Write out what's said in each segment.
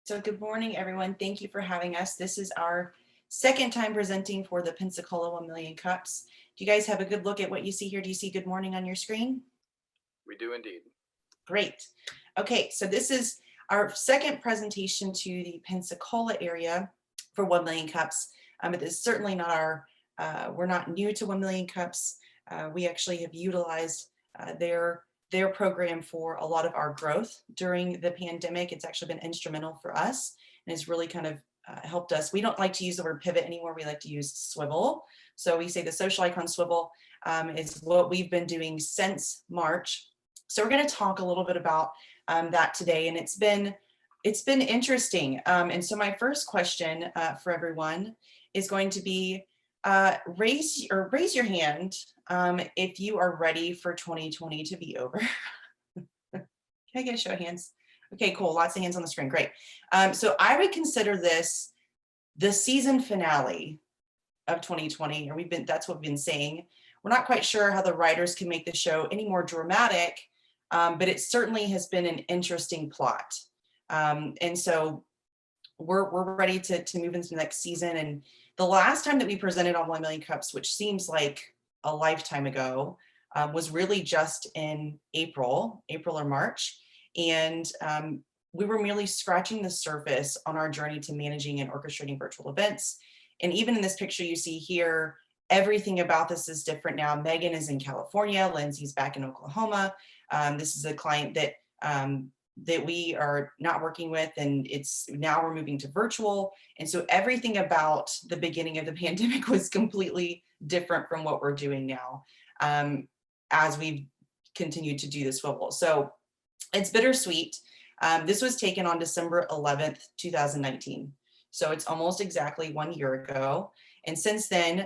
So good morning, everyone. Thank you for having us. This is our second time presenting for the Pensacola 1 Million Cups. Do you guys have a good look at what you see here? Do you see good morning on your screen? We do indeed. Great. Okay, so this is our second presentation to the Pensacola area for 1 Million Cups. It is certainly not we're not new to 1 Million Cups. We actually have utilized their program for a lot of our growth during the pandemic. It's actually been instrumental for us and has really kind of helped us. We don't like to use the word pivot anymore. We like to use swivel. So we say the social icon swivel is what we've been doing since March. So we're going to talk a little bit about that today, and it's been interesting. And so my first question for everyone is going to be raise your hand if you are ready for 2020 to be over. Can I get a show of hands? Okay, cool. Lots of hands on the screen. Great. So I would consider this the season finale of 2020, or that's what we've been saying. We're not quite sure how the writers can make the show any more dramatic, but it certainly has been an interesting plot. And so we're ready to move into the next season. And the last time that we presented on 1 Million Cups, which seems like a lifetime ago, was really just in April or March. And we were merely scratching the surface on our journey to managing and orchestrating virtual events. And even in this picture you see here, everything about this is different now. Megan is in California, Lindsay's back in Oklahoma. This is a client that we are not working with, and now we're moving to virtual. And so everything about the beginning of the pandemic was completely different from what we're doing now as we've continued to do this swivel. So it's bittersweet. This was taken on December 11th, 2019. So it's almost exactly 1 year ago. And since then,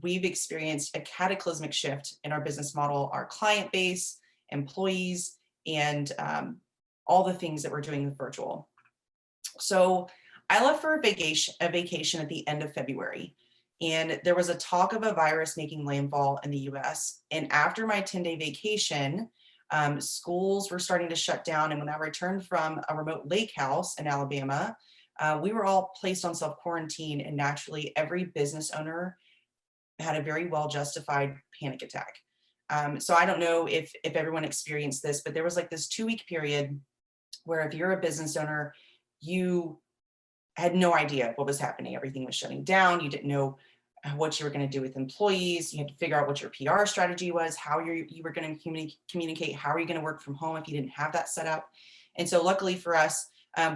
we've experienced a cataclysmic shift in our business model, our client base, employees, and all the things that we're doing with virtual. So I left for a vacation at the end of February, and there was a talk of a virus making landfall in the US. And after my 10-day vacation, schools were starting to shut down. And when I returned from a remote lake house in Alabama, we were all placed on self-quarantine, and naturally every business owner had a very well-justified panic attack. So I don't know if everyone experienced this, but there was like this 2-week period where if you're a business owner, you had no idea what was happening. Everything was shutting down. You didn't know what you were going to do with employees. You had to figure out what your PR strategy was, how you were going to communicate, how are you going to work from home if you didn't have that set up. And so luckily for us,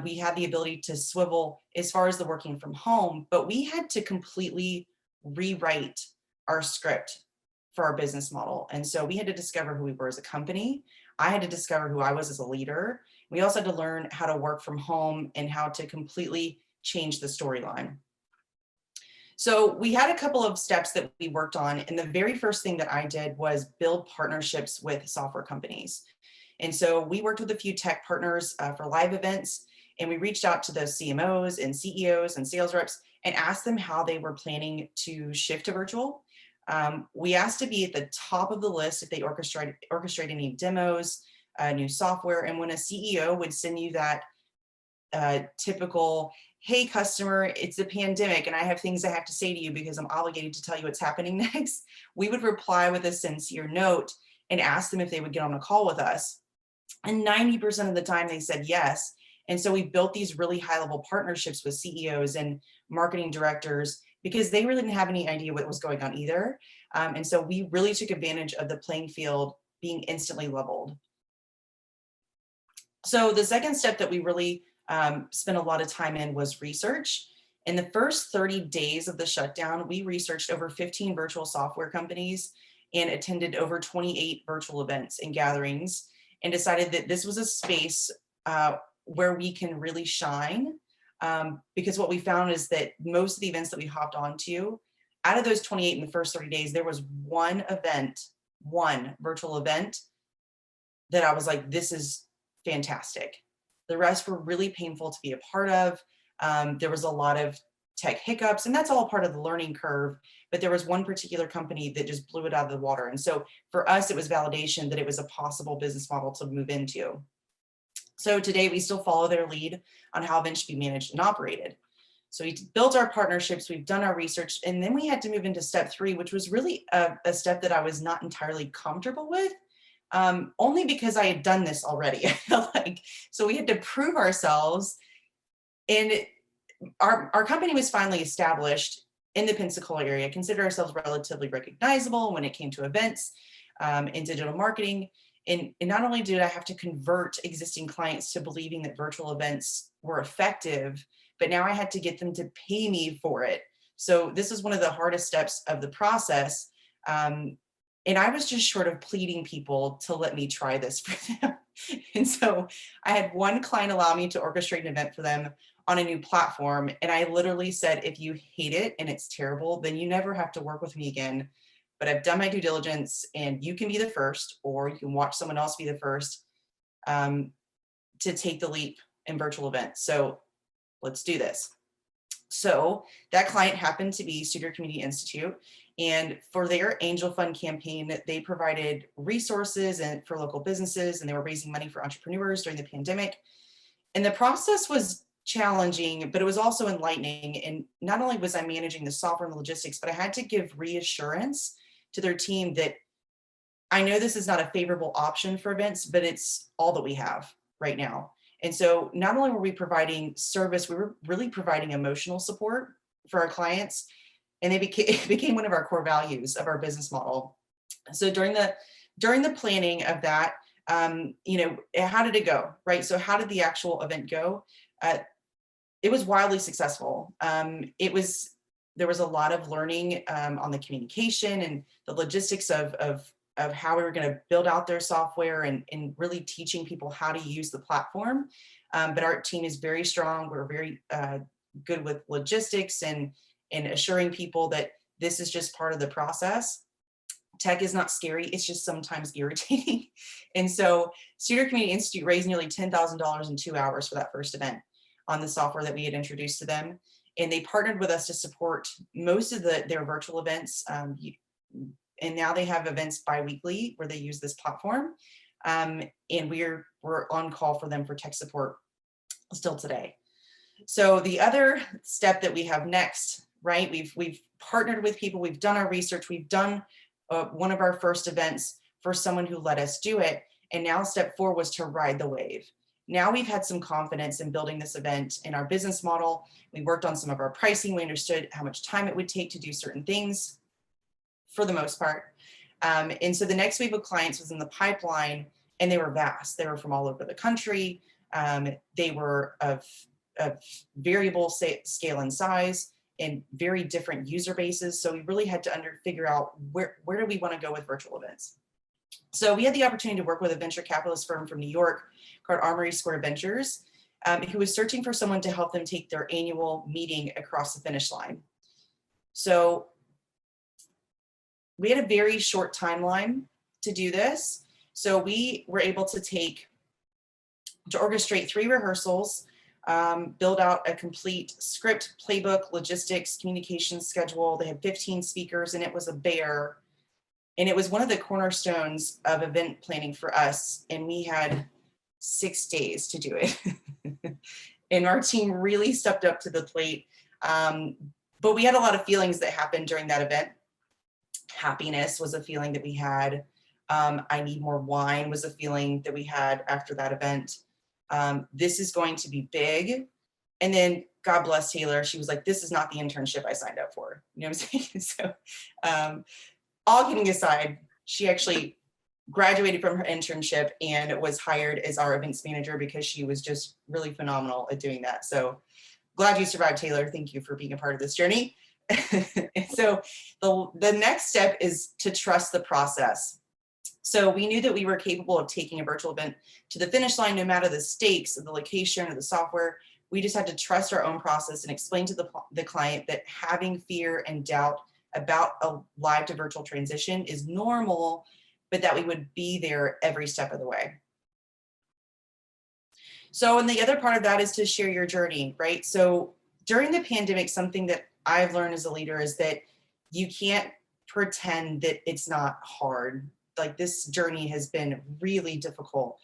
we had the ability to swivel as far as the working from home, but we had to completely rewrite our script for our business model. And so we had to discover who we were as a company. I had to discover who I was as a leader. We also had to learn how to work from home and how to completely change the storyline. So we had a couple of steps that we worked on. And the very first thing that I did was build partnerships with software companies. And so we worked with a few tech partners for live events, and we reached out to those CMOs and CEOs and sales reps and asked them how they were planning to shift to virtual. We asked to be at the top of the list if they orchestrate any demos, new software. And when a CEO would send you that typical, hey customer, it's a pandemic and I have things I have to say to you because I'm obligated to tell you what's happening next, we would reply with a sincere note and ask them if they would get on a call with us. And 90% of the time they said yes. And so we built these really high level partnerships with CEOs and marketing directors because they really didn't have any idea what was going on either. And so we really took advantage of the playing field being instantly leveled. So the second step that we really spent a lot of time in was research. In the first 30 days of the shutdown, we researched over 15 virtual software companies and attended over 28 virtual events and gatherings, and decided that this was a space where we can really shine. Because what we found is that most of the events that we hopped onto, out of those 28 in the first 30 days, there was one virtual event that I was like, this is fantastic. The rest were really painful to be a part of. There was a lot of tech hiccups, and that's all part of the learning curve. But there was one particular company that just blew it out of the water. And so for us, it was validation that it was a possible business model to move into. So today we still follow their lead on how events should be managed and operated. So we built our partnerships, we've done our research, and then we had to move into step 3, which was really a step that I was not entirely comfortable with, only because I had done this already. I felt like, so we had to prove ourselves, and our company was finally established in the Pensacola area, consider ourselves relatively recognizable when it came to events and digital marketing. And not only did I have to convert existing clients to believing that virtual events were effective, but now I had to get them to pay me for it. So this is one of the hardest steps of the process. And I was just short of pleading people to let me try this for them. And so I had one client allow me to orchestrate an event for them on a new platform. And I literally said, if you hate it and it's terrible, then you never have to work with me again. But I've done my due diligence, and you can be the first, or you can watch someone else be the first to take the leap in virtual events. So let's do this. So that client happened to be Studio Community Institute. And for their angel fund campaign, they provided resources and for local businesses, and they were raising money for entrepreneurs during the pandemic. And the process was challenging, but it was also enlightening. And not only was I managing the software and the logistics, but I had to give reassurance to their team that I know this is not a favorable option for events, but it's all that we have right now. And so not only were we providing service, we were really providing emotional support for our clients. And it became one of our core values of our business model. So during the planning of that, how did it go, right? So how did the actual event go? It was wildly successful. There was a lot of learning on the communication and the logistics of how we were going to build out their software and really teaching people how to use the platform. But our team is very strong. We're very good with logistics and assuring people that this is just part of the process. Tech is not scary. It's just sometimes irritating. And so Studio Community Institute raised nearly $10,000 in 2 hours for that first event on the software that we had introduced to them. And they partnered with us to support most of their virtual events. And now they have events bi-weekly where they use this platform. And we're on call for them for tech support still today. So the other step that we have next, right? We've partnered with people, we've done our research, we've done one of our first events for someone who let us do it. And now step 4 was to ride the wave. Now we've had some confidence in building this event in our business model. We worked on some of our pricing. We understood how much time it would take to do certain things for the most part. And so the next wave of clients was in the pipeline, and they were vast. They were from all over the country. They were of variable scale and size and very different user bases. So we really had to figure out where do we want to go with virtual events. So we had the opportunity to work with a venture capitalist firm from New York called Armory Square Ventures, who was searching for someone to help them take their annual meeting across the finish line. So we had a very short timeline to do this. So we were able to orchestrate 3 rehearsals, build out a complete script, playbook, logistics, communication schedule. They had 15 speakers, and it was a bear. And it was one of the cornerstones of event planning for us. And we had 6 days to do it. And our team really stepped up to the plate. But we had a lot of feelings that happened during that event. Happiness was a feeling that we had. I need more wine was a feeling that we had after that event. This is going to be big. And then God bless Taylor. She was like, this is not the internship I signed up for. You know what I'm saying? So all kidding aside, she actually graduated from her internship and was hired as our events manager because she was just really phenomenal at doing that. So glad you survived, Taylor. Thank you for being a part of this journey. So the next step is to trust the process. So we knew that we were capable of taking a virtual event to the finish line, no matter the stakes of the location or the software. We just had to trust our own process and explain to the client that having fear and doubt about a live to virtual transition is normal, but that we would be there every step of the way. So, and the other part of that is to share your journey, right? So during the pandemic, something that I've learned as a leader is that you can't pretend that it's not hard. Like, this journey has been really difficult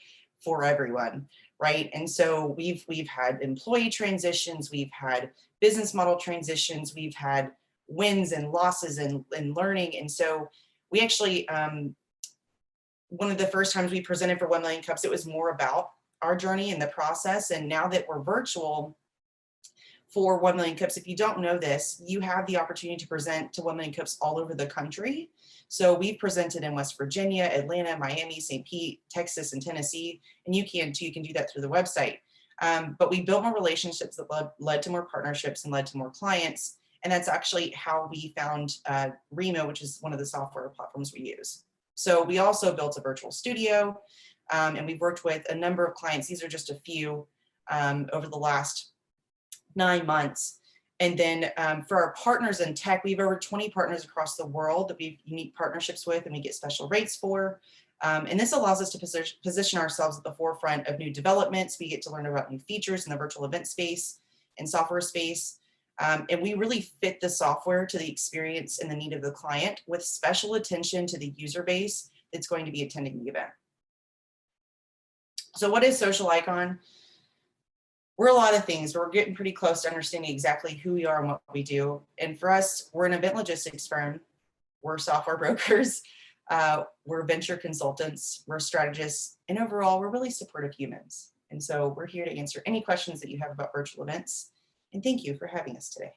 for everyone, right? And so we've had employee transitions, we've had business model transitions, we've had wins and losses and learning. And so we actually, one of the first times we presented for 1 Million Cups, it was more about our journey and the process. And now that we're virtual for 1 Million Cups, if you don't know this, you have the opportunity to present to 1 Million Cups all over the country. So we've presented in West Virginia, Atlanta, Miami, St. Pete, Texas, and Tennessee, and you can too. You can do that through the website. But we built more relationships that led to more partnerships and led to more clients. And that's actually how we found Remo, which is one of the software platforms we use. So we also built a virtual studio, and we've worked with a number of clients. These are just a few over the last 9 months. And then for our partners in tech, we have over 20 partners across the world that we have unique partnerships with and we get special rates for. And this allows us to position ourselves at the forefront of new developments. We get to learn about new features in the virtual event space and software space. And we really fit the software to the experience and the need of the client with special attention to the user base that's going to be attending the event. So what is Social Icon? We're a lot of things. We're getting pretty close to understanding exactly who we are and what we do. And for us, we're an event logistics firm. We're software brokers. We're venture consultants. We're strategists. And overall, we're really supportive humans. And so we're here to answer any questions that you have about virtual events. And thank you for having us today.